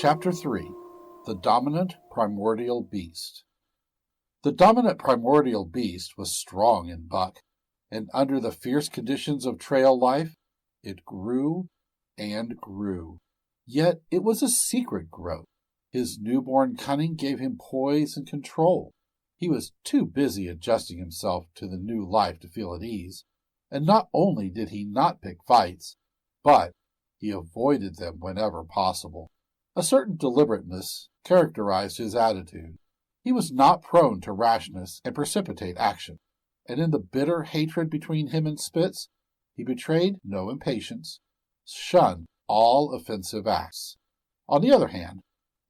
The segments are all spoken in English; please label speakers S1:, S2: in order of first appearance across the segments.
S1: Chapter 3. The Dominant Primordial Beast. The dominant primordial beast was strong in buck, and under the fierce conditions of trail life, it grew and grew. Yet it was a secret growth. His newborn cunning gave him poise and control. He was too busy adjusting himself to the new life to feel at ease, and not only did he not pick fights, but he avoided them whenever possible. A certain deliberateness characterized his attitude. He was not prone to rashness and precipitate action, and in the bitter hatred between him and Spitz, he betrayed no impatience, shunned all offensive acts. On the other hand,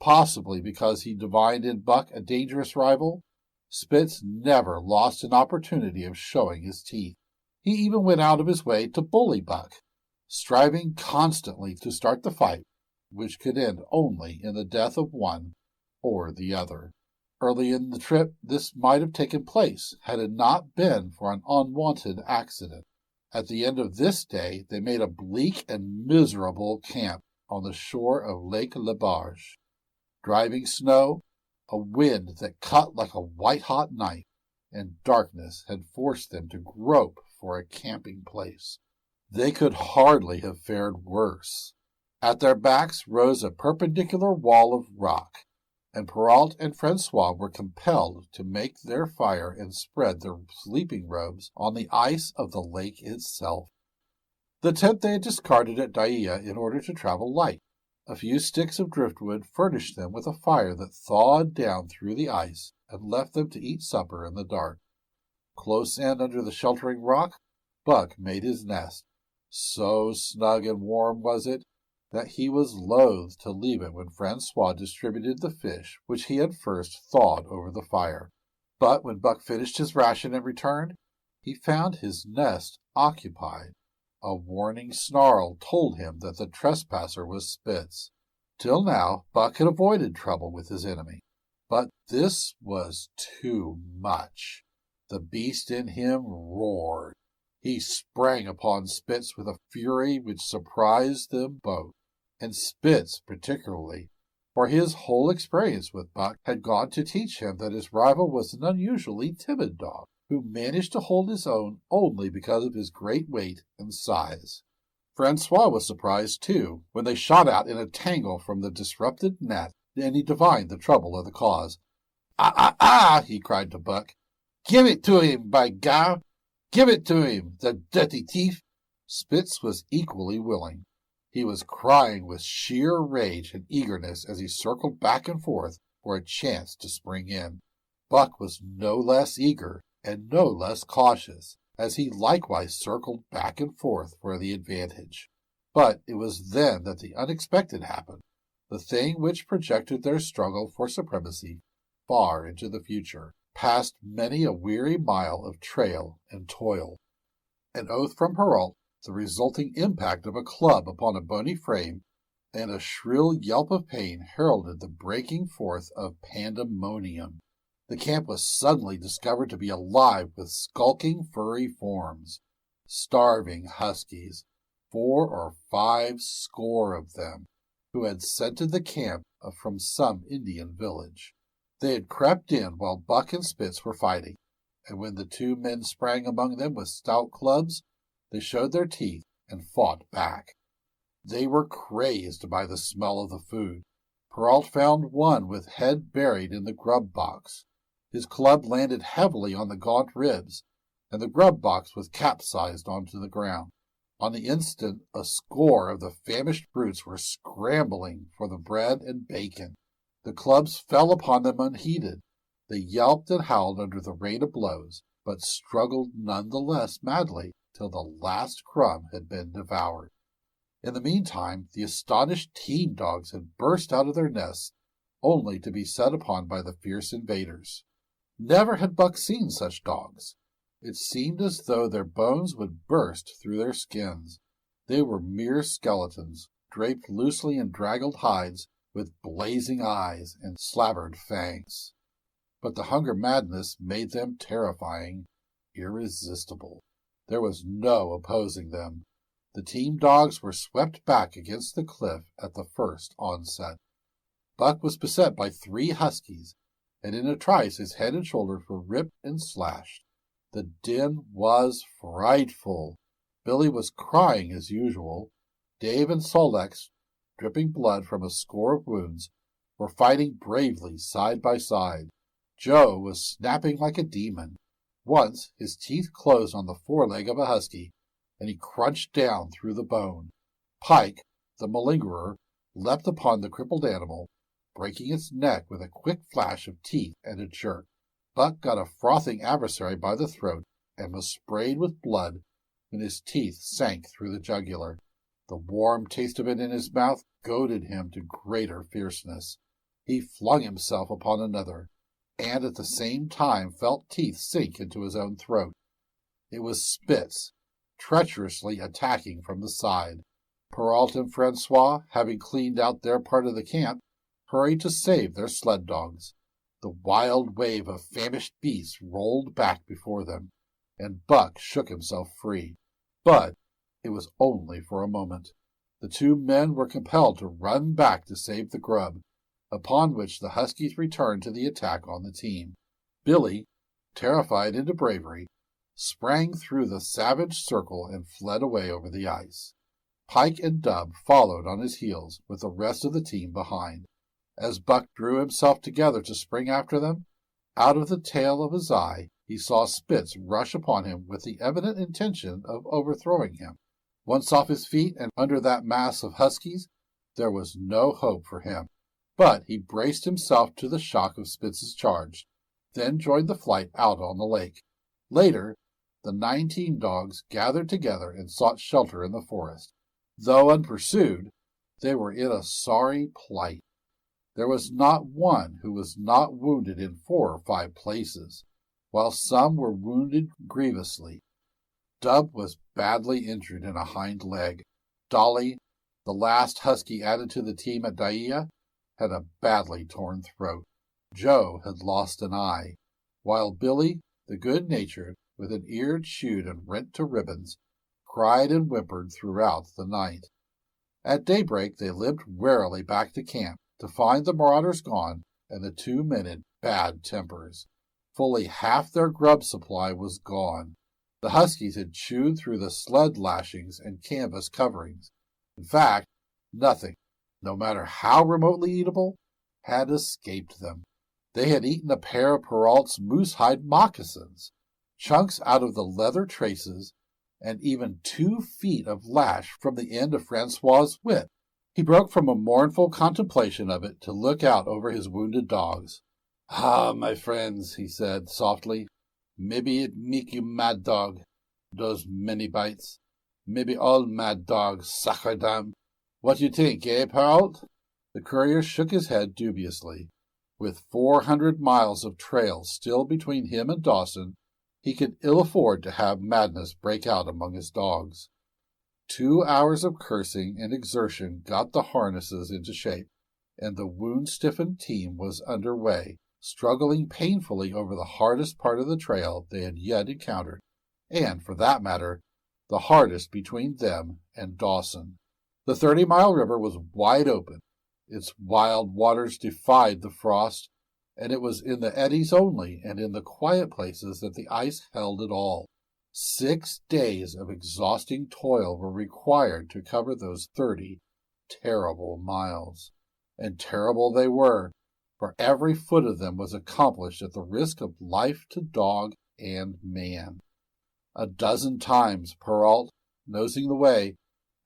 S1: possibly because he divined in Buck a dangerous rival, Spitz never lost an opportunity of showing his teeth. He even went out of his way to bully Buck, striving constantly to start the fight, which could end only in the death of one or the other. Early in the trip, this might have taken place had it not been for an unwanted accident. At the end of this day, they made a bleak and miserable camp on the shore of Lake Le Barge. Driving snow, a wind that cut like a white-hot knife, and darkness had forced them to grope for a camping place. They could hardly have fared worse. At their backs rose a perpendicular wall of rock, and Perrault and Francois were compelled to make their fire and spread their sleeping robes on the ice of the lake itself. The tent they had discarded at Daia in order to travel light. A few sticks of driftwood furnished them with a fire that thawed down through the ice and left them to eat supper in the dark. Close in under the sheltering rock, Buck made his nest. So snug and warm was it that he was loath to leave it when Francois distributed the fish which he had first thawed over the fire. But when Buck finished his ration and returned, he found his nest occupied. A warning snarl told him that the trespasser was Spitz. Till now, Buck had avoided trouble with his enemy, but this was too much. The beast in him roared. He sprang upon Spitz with a fury which surprised them both, and Spitz particularly, for his whole experience with Buck had gone to teach him that his rival was an unusually timid dog, who managed to hold his own only because of his great weight and size. Francois was surprised, too, when they shot out in a tangle from the disrupted net, and he divined the trouble of the cause. "Ah, ah, ah!" he cried to Buck. "Give it to him, by gar! Give it to him, the dirty thief!" Spitz was equally willing. He was crying with sheer rage and eagerness as he circled back and forth for a chance to spring in. Buck was no less eager and no less cautious, as he likewise circled back and forth for the advantage. But it was then that the unexpected happened, the thing which projected their struggle for supremacy far into the future, past many a weary mile of trail and toil. An oath from Perrault, the resulting impact of a club upon a bony frame, and a shrill yelp of pain heralded the breaking forth of pandemonium. The camp was suddenly discovered to be alive with skulking furry forms, starving huskies, 4 or 5 score of them, who had scented the camp from some Indian village. They had crept in while Buck and Spitz were fighting, and when the 2 men sprang among them with stout clubs, they showed their teeth and fought back. They were crazed by the smell of the food. Perrault found one with head buried in the grub box. His club landed heavily on the gaunt ribs, and the grub box was capsized onto the ground. On the instant, a score of the famished brutes were scrambling for the bread and bacon. The clubs fell upon them unheeded. They yelped and howled under the rain of blows, but struggled none the less madly till the last crumb had been devoured. In the meantime, the astonished team dogs had burst out of their nests, only to be set upon by the fierce invaders. Never had Buck seen such dogs. It seemed as though their bones would burst through their skins. They were mere skeletons, draped loosely in draggled hides, with blazing eyes and slavered fangs. But the hunger madness made them terrifying, irresistible. There was no opposing them. The team dogs were swept back against the cliff at the first onset. Buck was beset by 3 huskies, and in a trice his head and shoulders were ripped and slashed. The din was frightful. Billy was crying as usual. Dave and Sol-leks, dripping blood from a score of wounds, were fighting bravely side by side. Joe was snapping like a demon. Once his teeth closed on the foreleg of a husky, and he crunched down through the bone. Pike, the malingerer, leapt upon the crippled animal, breaking its neck with a quick flash of teeth and a jerk. Buck got a frothing adversary by the throat and was sprayed with blood when his teeth sank through the jugular. The warm taste of it in his mouth goaded him to greater fierceness. He flung himself upon another, and at the same time felt teeth sink into his own throat. It was Spitz, treacherously attacking from the side. Perrault and Francois, having cleaned out their part of the camp, hurried to save their sled dogs. The wild wave of famished beasts rolled back before them, and Buck shook himself free. But it was only for a moment. The 2 men were compelled to run back to save the grub, upon which the huskies returned to the attack on the team. Billy, terrified into bravery, sprang through the savage circle and fled away over the ice. Pike and Dub followed on his heels, with the rest of the team behind. As Buck drew himself together to spring after them, out of the tail of his eye he saw Spitz rush upon him with the evident intention of overthrowing him. Once off his feet and under that mass of huskies, there was no hope for him. But he braced himself to the shock of Spitz's charge, then joined the flight out on the lake. Later, the 19 dogs gathered together and sought shelter in the forest. Though unpursued, they were in a sorry plight. There was not one who was not wounded in 4 or 5 places, while some were wounded grievously. Dub was badly injured in a hind leg. Dolly, the last husky added to the team at Dyea, had a badly torn throat. Joe had lost an eye, while Billy, the good-natured, with an ear chewed and rent to ribbons, cried and whimpered throughout the night. At daybreak they limped warily back to camp, to find the marauders gone and the 2 men in bad tempers. Fully half their grub supply was gone. The huskies had chewed through the sled lashings and canvas coverings. In fact, nothing, no matter how remotely eatable, had escaped them. They had eaten a pair of Perrault's moose-hide moccasins, chunks out of the leather traces, and even 2 feet of lash from the end of Francois's whip. He broke from a mournful contemplation of it to look out over his wounded dogs. "Ah, my friends," he said softly, "maybe it make you mad dog, those many bites. Maybe all mad dogs, sacre dame. What you think, Perrault?" The courier shook his head dubiously. With 400 miles of trail still between him and Dawson, he could ill afford to have madness break out among his dogs. 2 hours of cursing and exertion got the harnesses into shape, and the wound-stiffened team was under way, struggling painfully over the hardest part of the trail they had yet encountered, and, for that matter, the hardest between them and Dawson. The 30-mile river was wide open. Its wild waters defied the frost, and it was in the eddies only and in the quiet places that the ice held at all. 6 days of exhausting toil were required to cover those 30 terrible miles. And terrible they were, for every foot of them was accomplished at the risk of life to dog and man. A dozen times Perrault, nosing the way,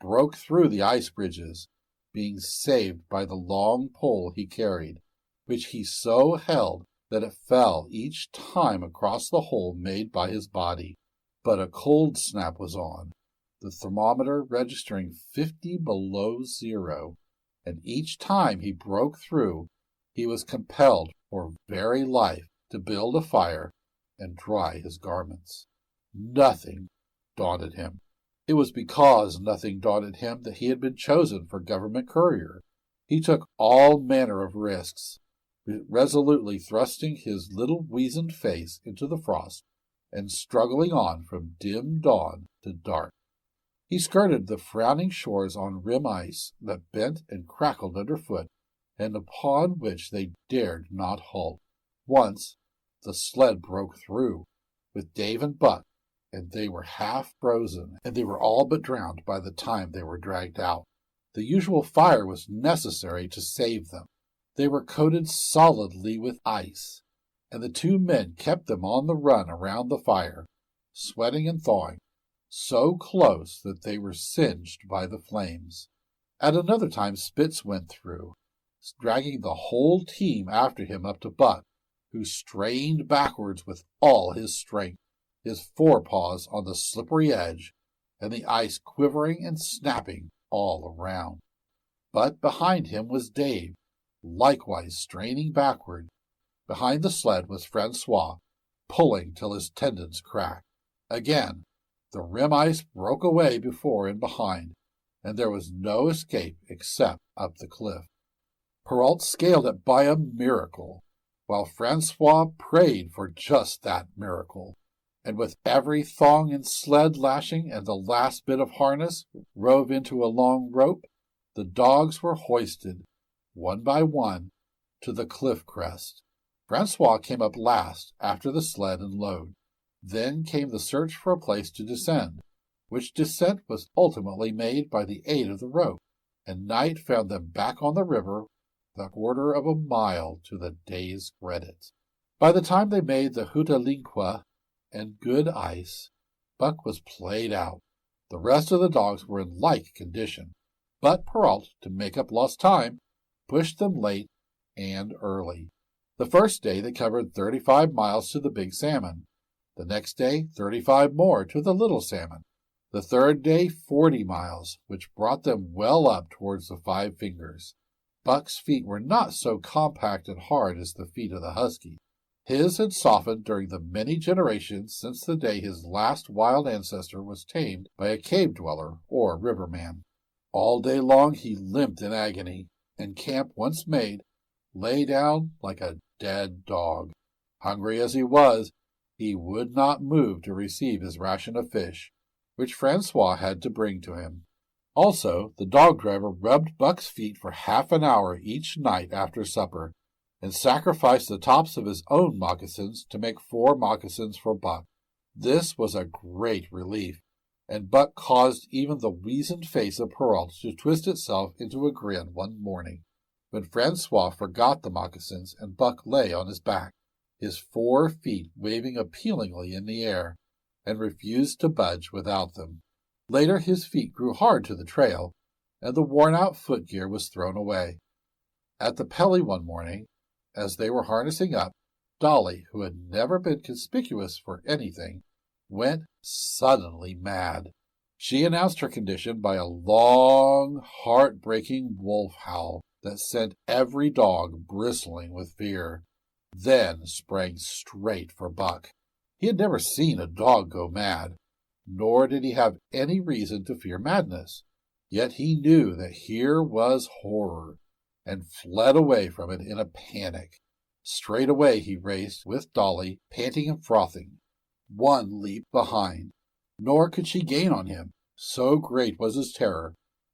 S1: broke through the ice bridges, being saved by the long pole he carried, which he so held that it fell each time across the hole made by his body. But a cold snap was on, the thermometer registering 50 below zero, and each time he broke through, he was compelled for very life to build a fire and dry his garments. Nothing daunted him. It was because nothing daunted him that he had been chosen for government courier. He took all manner of risks, resolutely thrusting his little weazened face into the frost and struggling on from dim dawn to dark. He skirted the frowning shores on rim ice that bent and crackled underfoot and upon which they dared not halt. Once the sled broke through, with Dave and Buck, and they were half frozen, and they were all but drowned by the time they were dragged out. The usual fire was necessary to save them. They were coated solidly with ice, and the two men kept them on the run around the fire, sweating and thawing, so close that they were singed by the flames. At another time Spitz went through, dragging the whole team after him up to Buck, who strained backwards with all his strength, his forepaws on the slippery edge, and the ice quivering and snapping all around. But behind him was Dave, likewise straining backward. Behind the sled was Francois, pulling till his tendons cracked. Again, the rim ice broke away before and behind, and there was no escape except up the cliff. Perrault scaled it by a miracle, while Francois prayed for just that miracle, and with every thong and sled lashing and the last bit of harness rove into a long rope, the dogs were hoisted, one by one, to the cliff crest. Francois came up last after the sled and load. Then came the search for a place to descend, which descent was ultimately made by the aid of the rope, and night found them back on the river, the quarter of a mile to the day's credit. By the time they made the Hootalinqua and good ice, Buck was played out. The rest of the dogs were in like condition, but Perrault, to make up lost time, pushed them late and early. The first day they covered 35 miles to the Big Salmon. The next day 35 more to the Little Salmon. The third day 40 miles, which brought them well up towards the Five Fingers. Buck's feet were not so compact and hard as the feet of the husky. His had softened during the many generations since the day his last wild ancestor was tamed by a cave-dweller or riverman. All day long he limped in agony, and camp once made, lay down like a dead dog. Hungry as he was, he would not move to receive his ration of fish, which Francois had to bring to him. Also, the dog-driver rubbed Buck's feet for half an hour each night after supper, and sacrificed the tops of his own moccasins to make 4 moccasins for Buck. This was a great relief, and Buck caused even the weazened face of Perrault to twist itself into a grin one morning, when Francois forgot the moccasins and Buck lay on his back, his 4 feet waving appealingly in the air, and refused to budge without them. Later his feet grew hard to the trail, and the worn-out footgear was thrown away. At the Pelly one morning, as they were harnessing up, Dolly, who had never been conspicuous for anything, went suddenly mad. She announced her condition by a long, heart-breaking wolf howl that sent every dog bristling with fear, then sprang straight for Buck. He had never seen a dog go mad, nor did he have any reason to fear madness. Yet he knew that here was horror, and fled away from it in a panic. Straight away he raced, with Dolly, panting and frothing, one leap behind. Nor could she gain on him, so great was his terror,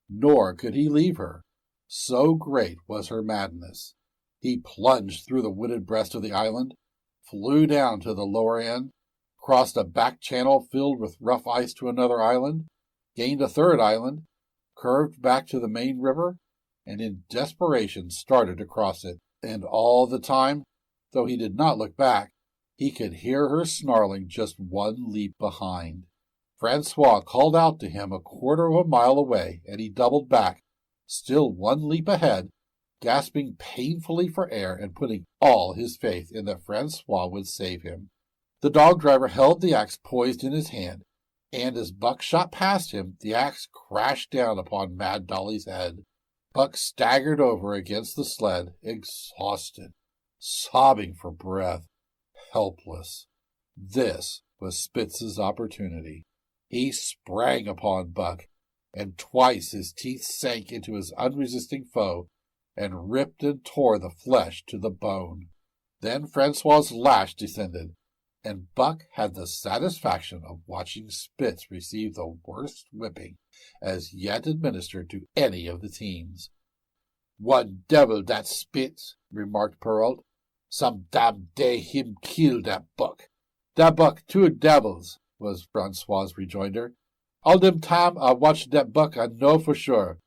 S1: nor could he leave her, so great was her madness. He plunged through the wooded breast of the island, flew down to the lower end, crossed a back channel filled with rough ice to another island, gained a third island, curved back to the main river, and in desperation started across it. And all the time, though he did not look back, he could hear her snarling just one leap behind. Francois called out to him a quarter of a mile away, and he doubled back, still one leap ahead, gasping painfully for air and putting all his faith in that Francois would save him. The dog-driver held the axe poised in his hand, and as Buck shot past him, the axe crashed down upon Mad Dolly's head. Buck staggered over against the sled, exhausted, sobbing for breath, helpless. This was Spitz's opportunity. He sprang upon Buck, and twice his teeth sank into his unresisting foe, and ripped and tore the flesh to the bone. Then Francois's lash descended, and Buck had the satisfaction of watching Spitz receive the worst whipping as yet administered to any of the teams. "One devil that Spitz," remarked Perrault. "Some damn day him kill that buck." "Dat buck two devils," was Francois's rejoinder. "All dem time I watch dat buck I know for sure.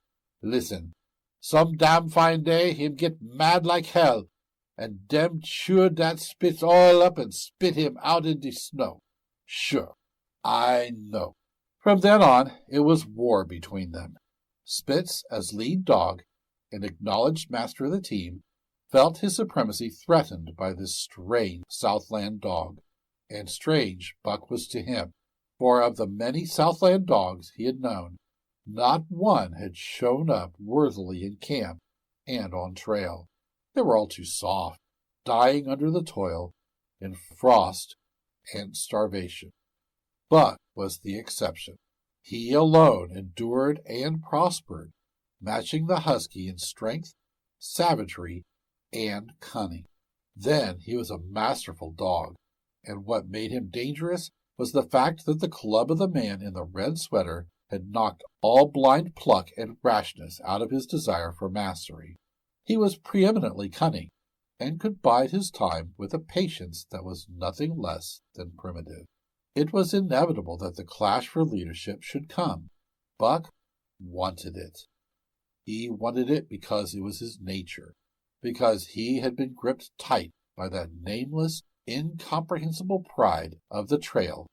S1: Listen, some damn fine day him get mad like hell, and dem chew dat Spitz all up and spit him out in de snow. Sure, I know." From then on, it was war between them. Spitz, as lead dog, an acknowledged master of the team, felt his supremacy threatened by this strange Southland dog. And strange Buck was to him, for of the many Southland dogs he had known, not one had shown up worthily in camp and on trail. They were all too soft, dying under the toil, in frost and starvation. Buck was the exception. He alone endured and prospered, matching the husky in strength, savagery, and cunning. Then he was a masterful dog, and what made him dangerous was the fact that the club of the man in the red sweater had knocked all blind pluck and rashness out of his desire for mastery. He was preeminently cunning, and could bide his time with a patience that was nothing less than primitive. It was inevitable that the clash for leadership should come. Buck wanted it. He wanted it because it was his nature, because he had been gripped tight by that nameless, incomprehensible pride of the trail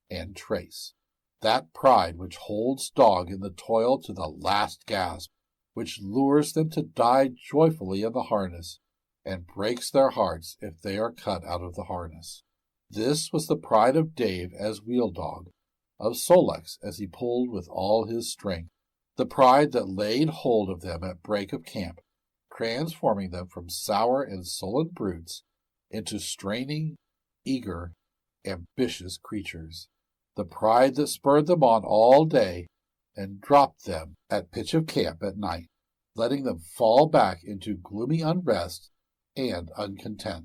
S1: and trace, that pride which holds dog in the toil to the last gasp, which lures them to die joyfully in the harness, and breaks their hearts if they are cut out of the harness. This was the pride of Dave as wheel dog, of Sol-leks as he pulled with all his strength, the pride that laid hold of them at break of camp, transforming them from sour and sullen brutes into straining, eager, ambitious creatures, the pride that spurred them on all day and dropped them at pitch of camp at night, letting them fall back into gloomy unrest and uncontent.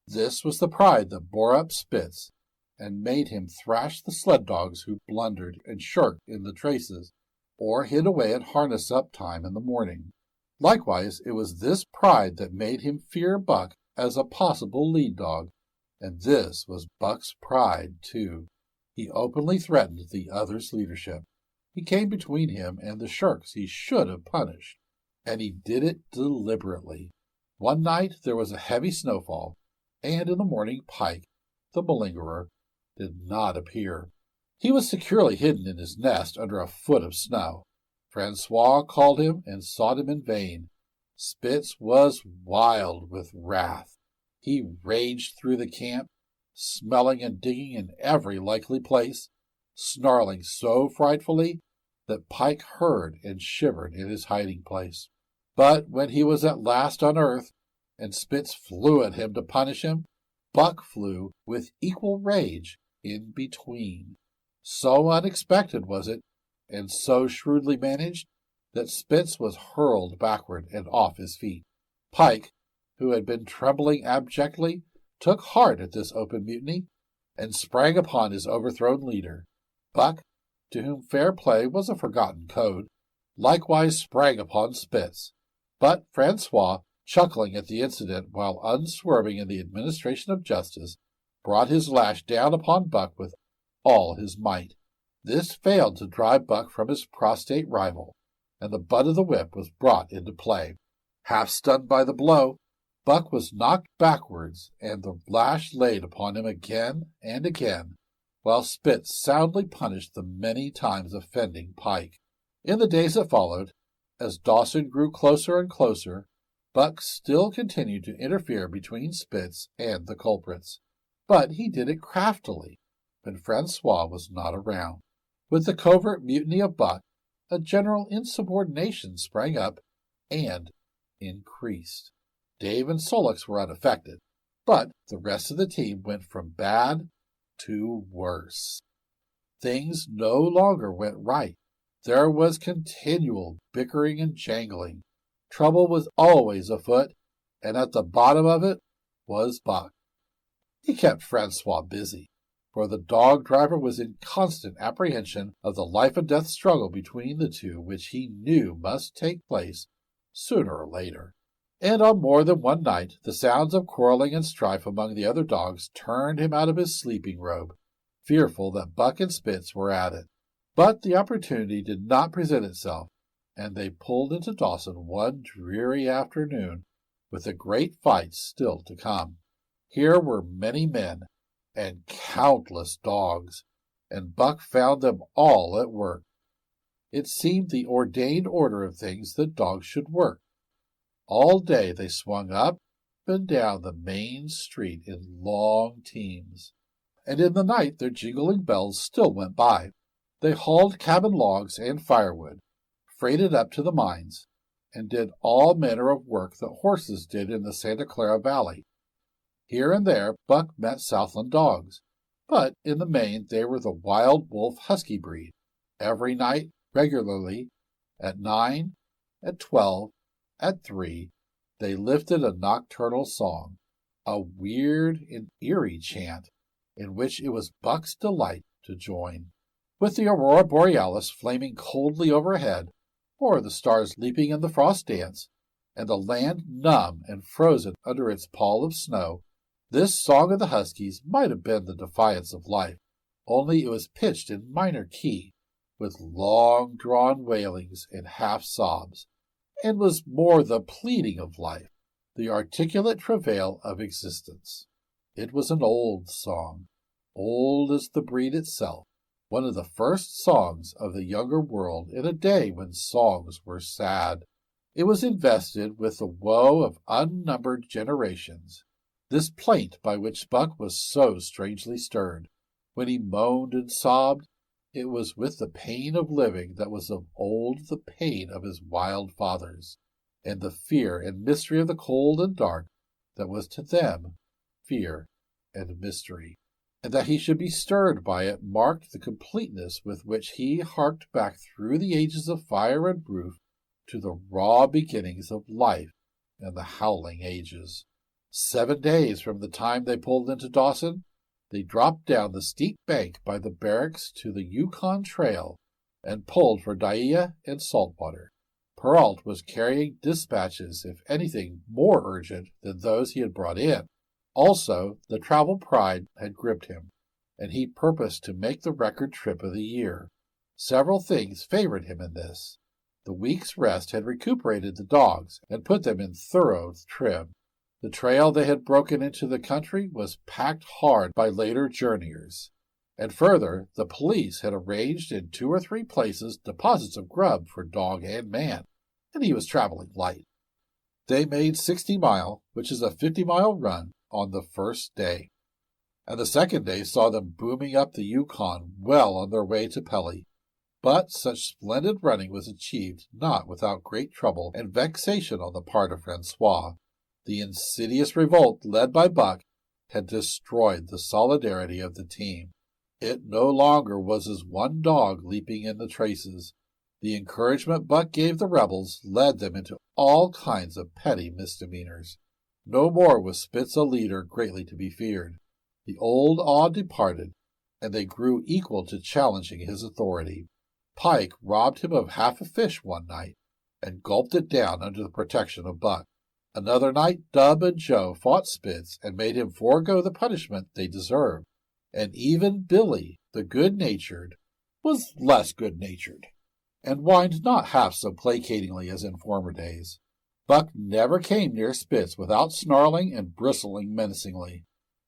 S1: This was the pride that bore up Spitz and made him thrash the sled dogs who blundered and shirked in the traces, or hid away at harness-up time in the morning. Likewise, it was this pride that made him fear Buck as a possible lead dog, and this was Buck's pride, too. He openly threatened the other's leadership. He came between him and the shirks he should have punished, and he did it deliberately. One night there was a heavy snowfall, and in the morning Pike, the malingerer, did not appear. He was securely hidden in his nest under a foot of snow. Francois called him and sought him in vain. Spitz was wild with wrath. He raged through the camp, smelling and digging in every likely place, snarling so frightfully that Pike heard and shivered in his hiding place. But when he was at last unearthed, and Spitz flew at him to punish him, Buck flew with equal rage in between. So unexpected was it, and so shrewdly managed, that Spitz was hurled backward and off his feet. Pike, who had been trembling abjectly, took heart at this open mutiny, and sprang upon his overthrown leader. Buck, to whom fair play was a forgotten code, likewise sprang upon Spitz. But Francois, chuckling at the incident while unswerving in the administration of justice, brought his lash down upon Buck with all his might. This failed to drive Buck from his prostrate rival, and the butt of the whip was brought into play. Half stunned by the blow, Buck was knocked backwards, and the lash laid upon him again and again, while Spitz soundly punished the many times offending Pike. In the days that followed, as Dawson grew closer and closer, Buck still continued to interfere between Spitz and the culprits. But he did it craftily, when Francois was not around. With the covert mutiny of Buck, a general insubordination sprang up and increased. Dave and Sol-leks were unaffected, but the rest of the team went from bad to worse. Things no longer went right. There was continual bickering and jangling. Trouble was always afoot, and at the bottom of it was Buck. He kept Francois busy, for the dog-driver was in constant apprehension of the life-and-death struggle between the two which he knew must take place sooner or later. And on more than one night the sounds of quarreling and strife among the other dogs turned him out of his sleeping robe, fearful that Buck and Spitz were at it. But the opportunity did not present itself, and they pulled into Dawson one dreary afternoon, with a great fight still to come. Here were many men and countless dogs, and Buck found them all at work. It seemed the ordained order of things that dogs should work. All day they swung up and down the main street in long teams, and in the night their jingling bells still went by. They hauled cabin logs and firewood, freighted up to the mines, and did all manner of work that horses did in the Santa Clara Valley. Here and there Buck met Southland dogs, but in the main they were the wild wolf husky breed. Every night, regularly, at 9, at 12, at 3, they lifted a nocturnal song, a weird and eerie chant, in which it was Buck's delight to join. With the aurora borealis flaming coldly overhead, or the stars leaping in the frost dance, and the land numb and frozen under its pall of snow, this song of the huskies might have been the defiance of life, only it was pitched in minor key, with long-drawn wailings and half-sobs, and was more the pleading of life, the articulate travail of existence. It was an old song, old as the breed itself, one of the first songs of the younger world in a day when songs were sad. It was invested with the woe of unnumbered generations, this plaint by which Buck was so strangely stirred. When he moaned and sobbed, it was with the pain of living that was of old the pain of his wild fathers, and the fear and mystery of the cold and dark that was to them fear and mystery. And that he should be stirred by it marked the completeness with which he harked back through the ages of fire and roof to the raw beginnings of life and the howling ages. 7 days from the time they pulled into Dawson, they dropped down the steep bank by the barracks to the Yukon Trail and pulled for Dyea and Saltwater. Perrault was carrying dispatches, if anything, more urgent than those he had brought in. Also, the travel pride had gripped him, and he purposed to make the record trip of the year. Several things favored him in this. The week's rest had recuperated the dogs and put them in thorough trim. The trail they had broken into the country was packed hard by later journeyers. And further, the police had arranged in 2 or 3 places deposits of grub for dog and man, and he was traveling light. They made 60 Mile, which is a 50-mile run, on the first day, and the second day saw them booming up the Yukon well on their way to Pelly. But such splendid running was achieved not without great trouble and vexation on the part of Francois. The insidious revolt led by Buck had destroyed the solidarity of the team. It no longer was as one dog leaping in the traces. The encouragement Buck gave the rebels led them into all kinds of petty misdemeanors. No more was Spitz a leader greatly to be feared. The old awe departed, and they grew equal to challenging his authority. Pike robbed him of half a fish one night, and gulped it down under the protection of Buck. Another night Dub and Joe fought Spitz and made him forego the punishment they deserved. And even Billy, the good-natured, was less good-natured, and whined not half so placatingly as in former days. Buck never came near Spitz without snarling and bristling menacingly.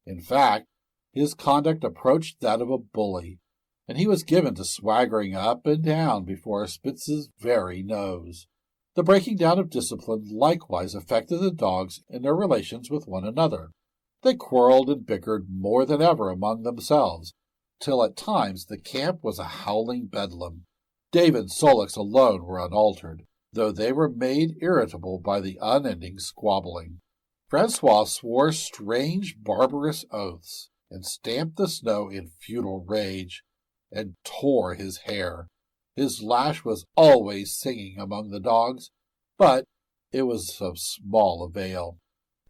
S1: In fact, his conduct approached that of a bully, and he was given to swaggering up and down before Spitz's very nose. The breaking down of discipline likewise affected the dogs in their relations with one another. They quarreled and bickered more than ever among themselves, till at times the camp was a howling bedlam. Dave and Solix alone were unaltered, though they were made irritable by the unending squabbling. Francois swore strange, barbarous oaths, and stamped the snow in futile rage, and tore his hair. His lash was always singing among the dogs, but it was of small avail.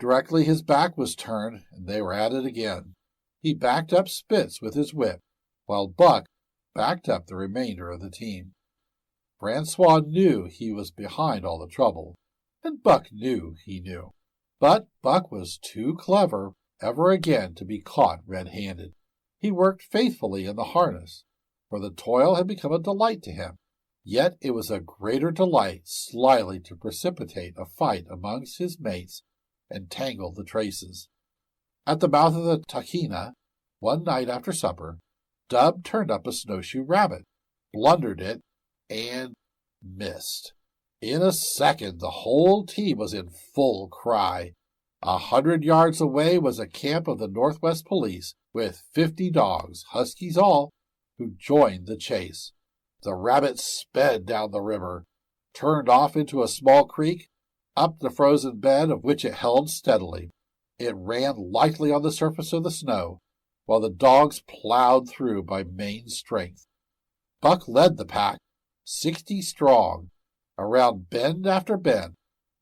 S1: Directly his back was turned, and they were at it again. He backed up Spitz with his whip, while Buck backed up the remainder of the team. Francois knew he was behind all the trouble, and Buck knew he knew. But Buck was too clever ever again to be caught red-handed. He worked faithfully in the harness, for the toil had become a delight to him. Yet it was a greater delight slyly to precipitate a fight amongst his mates and tangle the traces. At the mouth of the Tahkeena, one night after supper, Dub turned up a snowshoe rabbit, blundered it, and missed. In a second the whole team was in full cry. 100 yards away was a camp of the Northwest Police with 50 dogs, huskies all, who joined the chase. The rabbit sped down the river, turned off into a small creek, up the frozen bed of which it held steadily. It ran lightly on the surface of the snow, while the dogs plowed through by main strength. Buck led the pack, 60 strong, around bend after bend,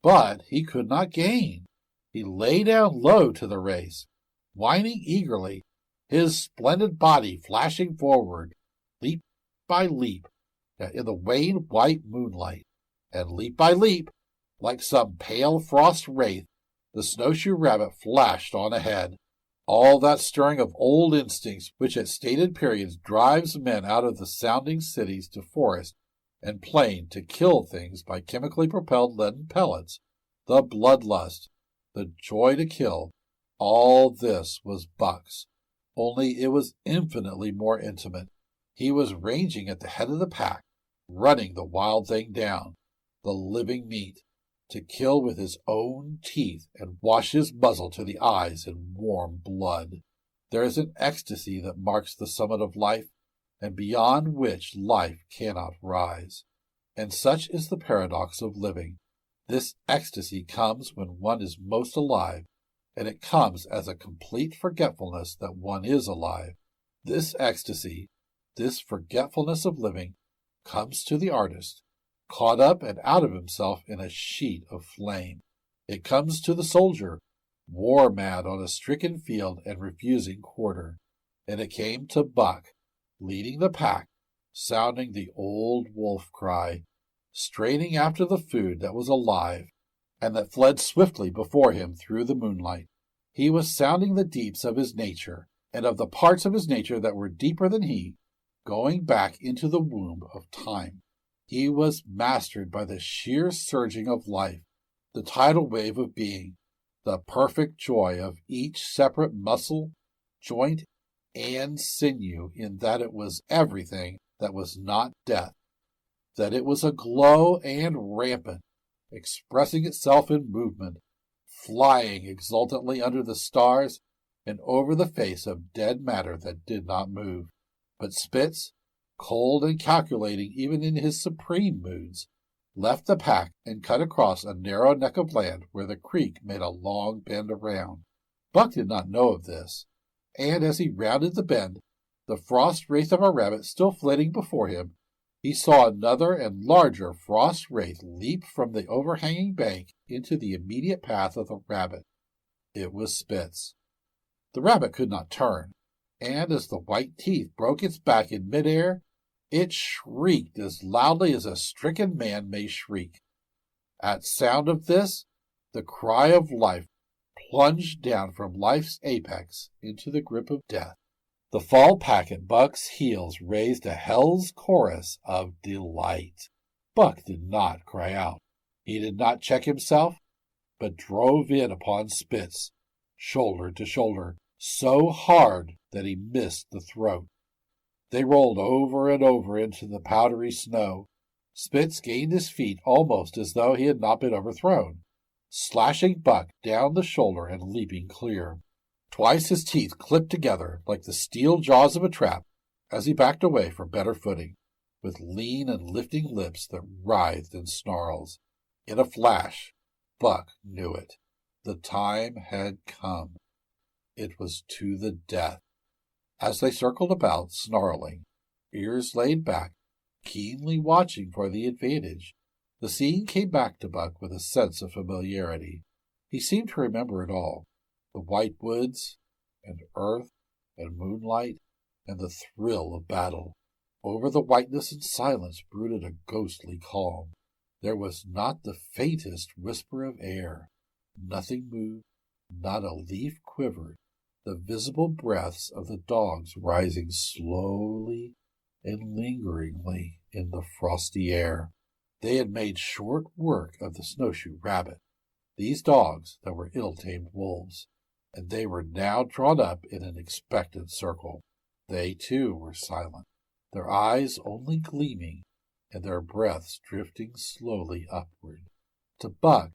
S1: but he could not gain. He lay down low to the race, whining eagerly, his splendid body flashing forward, leap by leap, in the wan white moonlight. And leap by leap, like some pale frost wraith, the snowshoe rabbit flashed on ahead. All that stirring of old instincts which at stated periods drives men out of the sounding cities to forest and plain to kill things by chemically propelled leaden pellets, the bloodlust, the joy to kill, all this was Buck's, only it was infinitely more intimate. He was ranging at the head of the pack, running the wild thing down, the living meat, to kill with his own teeth and wash his muzzle to the eyes in warm blood. There is an ecstasy that marks the summit of life, and beyond which life cannot rise. And such is the paradox of living. This ecstasy comes when one is most alive, and it comes as a complete forgetfulness that one is alive. This ecstasy, this forgetfulness of living, comes to the artist, caught up and out of himself in a sheet of flame. It comes to the soldier, war-mad on a stricken field and refusing quarter. And it came to Buck, leading the pack, sounding the old wolf cry, straining after the food that was alive, and that fled swiftly before him through the moonlight. He was sounding the deeps of his nature, and of the parts of his nature that were deeper than he, going back into the womb of time. He was mastered by the sheer surging of life, the tidal wave of being, the perfect joy of each separate muscle, joint, and sinew, in that it was everything that was not death, that it was aglow and rampant, expressing itself in movement, flying exultantly under the stars and over the face of dead matter that did not move. But Spitz, cold and calculating even in his supreme moods, left the pack and cut across a narrow neck of land where the creek made a long bend around. Buck did not know of this, and as he rounded the bend, the frost wraith of a rabbit still flitting before him, he saw another and larger frost wraith leap from the overhanging bank into the immediate path of the rabbit. It was Spitz. The rabbit could not turn, and as the white teeth broke its back in midair, it shrieked as loudly as a stricken man may shriek. At sound of this, the cry of life plunged down from life's apex into the grip of death. The fall pack at Buck's heels raised a hell's chorus of delight. Buck did not cry out. He did not check himself, but drove in upon Spitz, shoulder to shoulder, so hard that he missed the throat. They rolled over and over into the powdery snow. Spitz gained his feet almost as though he had not been overthrown, slashing Buck down the shoulder and leaping clear. Twice his teeth clipped together like the steel jaws of a trap as he backed away for better footing, with lean and lifting lips that writhed in snarls. In a flash, Buck knew it. The time had come. It was to the death. As they circled about, snarling, ears laid back, keenly watching for the advantage, the scene came back to Buck with a sense of familiarity. He seemed to remember it all. The white woods, and earth, and moonlight, and the thrill of battle. Over the whiteness and silence brooded a ghostly calm. There was not the faintest whisper of air. Nothing moved, not a leaf quivered, the visible breaths of the dogs rising slowly and lingeringly in the frosty air. They had made short work of the snowshoe rabbit, these dogs that were ill-tamed wolves, and they were now drawn up in an expectant circle. They, too, were silent, their eyes only gleaming, and their breaths drifting slowly upward. To Buck,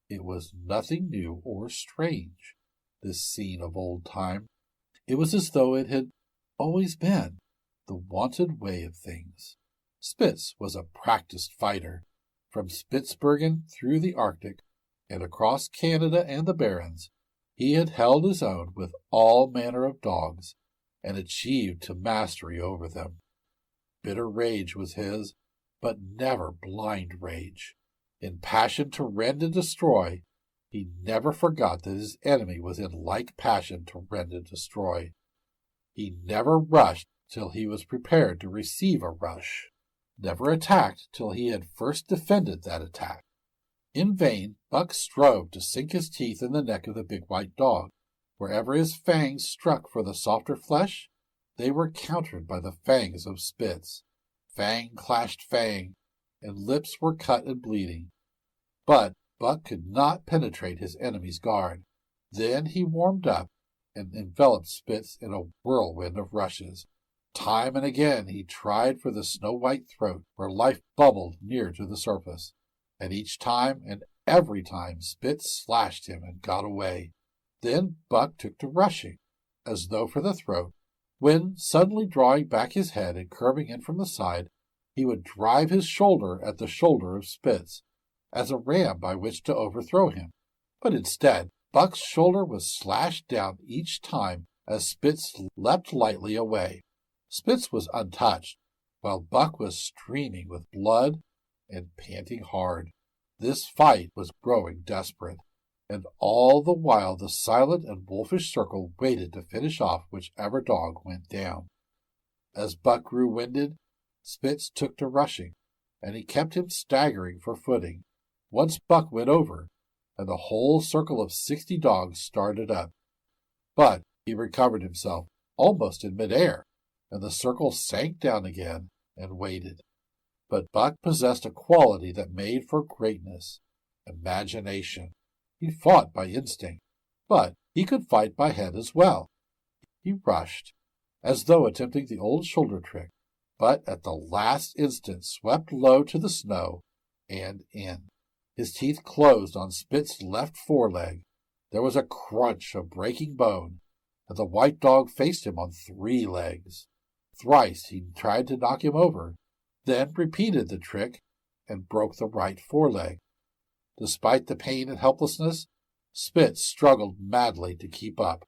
S1: it was nothing new or strange, this scene of old time. It was as though it had always been the wonted way of things. Spitz was a practiced fighter. From Spitzbergen through the Arctic and across Canada and the Barrens, he had held his own with all manner of dogs and achieved to mastery over them. Bitter rage was his, but never blind rage. In passion to rend and destroy, he never forgot that his enemy was in like passion to rend and destroy. He never rushed till he was prepared to receive a rush, never attacked till he had first defended that attack. In vain Buck strove to sink his teeth in the neck of the big white dog. Wherever his fangs struck for the softer flesh, they were countered by the fangs of Spitz. Fang clashed fang, and lips were cut and bleeding. But Buck could not penetrate his enemy's guard. Then he warmed up and enveloped Spitz in a whirlwind of rushes. Time and again he tried for the snow-white throat where life bubbled near to the surface, and each time and every time Spitz slashed him and got away. Then Buck took to rushing, as though for the throat, when, suddenly drawing back his head and curving in from the side, he would drive his shoulder at the shoulder of Spitz, as a ram by which to overthrow him. But instead, Buck's shoulder was slashed down each time as Spitz leapt lightly away. Spitz was untouched, while Buck was streaming with blood and panting hard. This fight was growing desperate, and all the while the silent and wolfish circle waited to finish off whichever dog went down. As Buck grew winded, Spitz took to rushing, and he kept him staggering for footing. Once Buck went over, and the whole circle of 60 dogs started up. But he recovered himself, almost in mid-air, and the circle sank down again and waited. But Buck possessed a quality that made for greatness, imagination. He fought by instinct, but he could fight by head as well. He rushed, as though attempting the old shoulder trick, but at the last instant swept low to the snow and in. His teeth closed on Spitz's left foreleg. There was a crunch of breaking bone, and the white dog faced him on 3 legs. Thrice he tried to knock him over, then repeated the trick and broke the right foreleg. Despite the pain and helplessness, Spitz struggled madly to keep up.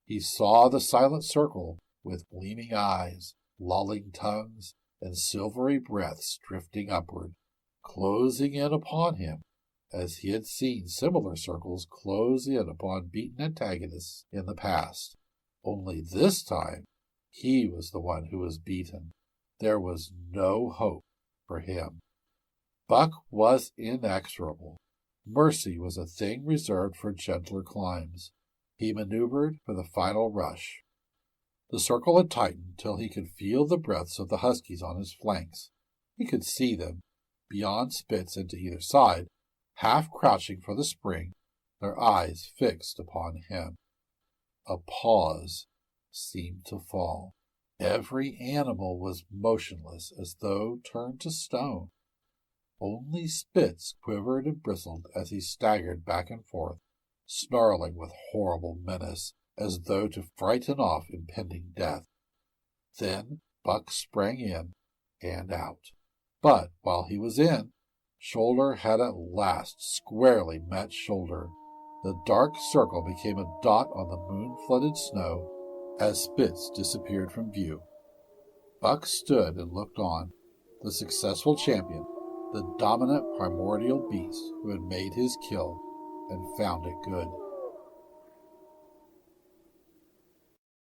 S1: He saw the silent circle with gleaming eyes, lolling tongues, and silvery breaths drifting upward, closing in upon him, as he had seen similar circles close in upon beaten antagonists in the past. Only this time he was the one who was beaten. There was no hope for him. Buck was inexorable. Mercy was a thing reserved for gentler climes. He maneuvered for the final rush. The circle had tightened till he could feel the breaths of the huskies on his flanks. He could see them, beyond Spitz and to either side, half crouching for the spring, their eyes fixed upon him. A pause seemed to fall. Every animal was motionless as though turned to stone. Only Spitz quivered and bristled as he staggered back and forth, snarling with horrible menace, as though to frighten off impending death. Then Buck sprang in and out. But while he was in, shoulder had at last squarely met shoulder. The dark circle became a dot on the moon-flooded snow as Spitz disappeared from view. Buck stood and looked on, the successful champion, the dominant primordial beast who had made his kill and found it good.